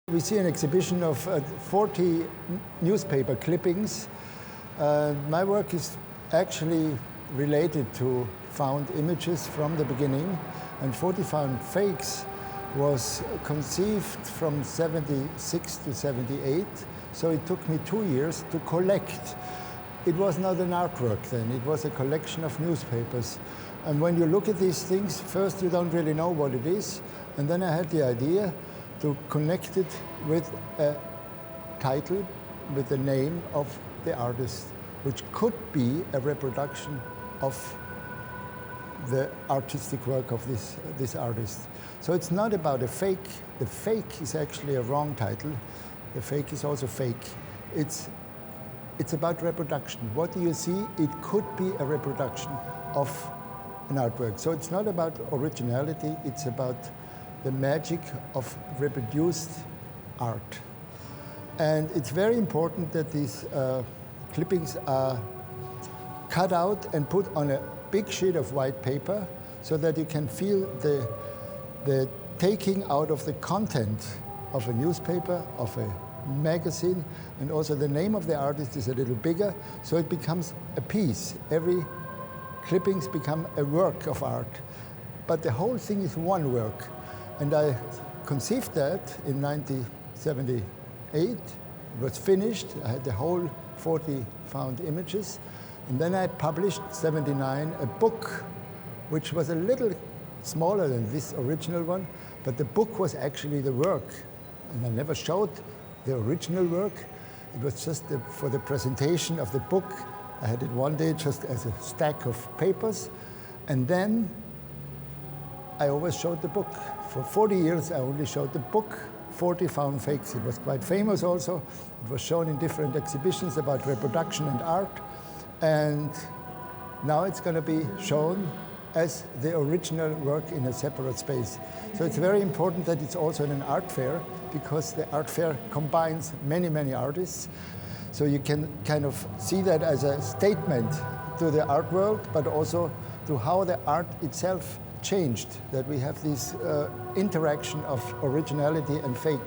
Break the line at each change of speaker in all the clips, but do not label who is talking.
We see an exhibition of 40 newspaper clippings. My work is actually related to found images from the beginning, and 40 found fakes was conceived from 76 to 78, so it took me 2 years to collect. It was not an artwork then, it was a collection of newspapers. And when you look at these things, first you don't really know what it is, and then I had the idea to connect it with a title, with the name of the artist, which could be a reproduction of the artistic work of this artist. So it's not about a fake. The fake is actually a wrong title. The fake is also fake. It's about reproduction. What do you see? It could be a reproduction of an artwork. So it's not about originality, it's about the magic of reproduced art. And it's very important that these clippings are cut out and put on a big sheet of white paper so that you can feel the taking out of the content of a newspaper, of a magazine, and also the name of the artist is a little bigger, so it becomes a piece. Every clippings become a work of art, but the whole thing is one work. And I conceived that in 1978. It was finished. I had the whole 40 found images. And then I published, 79, a book, which was a little smaller than this original one, but the book was actually the work. And I never showed the original work. It was just for the presentation of the book. I had it one day just as a stack of papers. And then I always showed the book. For 40 years, I only showed the book, 40 found fakes. It was quite famous also. It was shown in different exhibitions about reproduction and art. And now it's going to be shown as the original work in a separate space. So it's very important that it's also in an art fair, because the art fair combines many, many artists. So you can kind of see that as a statement to the art world, but also to how the art itself changed, that we have this interaction of originality and fake,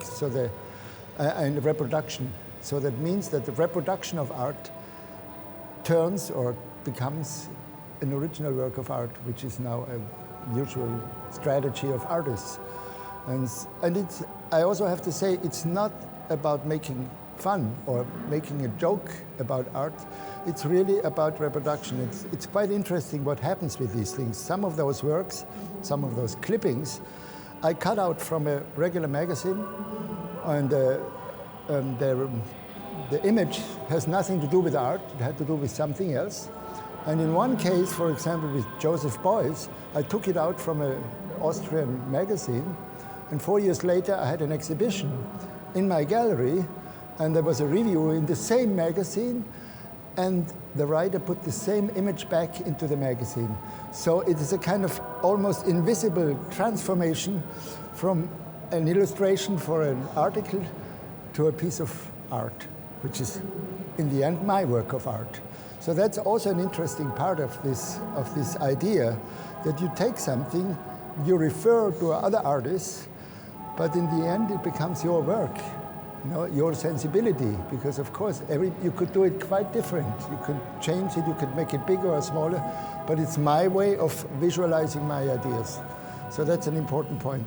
and reproduction. So that means that the reproduction of art turns or becomes an original work of art, which is now a usual strategy of artists. And I also have to say, it's not about making fun or making a joke about art. It's really about reproduction. It's quite interesting what happens with these things. Some of those works, some of those clippings, I cut out from a regular magazine, and the image has nothing to do with art. It had to do with something else. And in one case, for example, with Joseph Beuys, I took it out from an Austrian magazine, and 4 years later I had an exhibition in my gallery, and there was a review in the same magazine, and the writer put the same image back into the magazine. So it is a kind of almost invisible transformation from an illustration for an article to a piece of art, which is in the end my work of art. So that's also an interesting part of this idea, that you take something, you refer to other artists, but in the end it becomes your work. You know, your sensibility, because of course you could do it quite different. You could change it, you could make it bigger or smaller, but it's my way of visualizing my ideas. So that's an important point.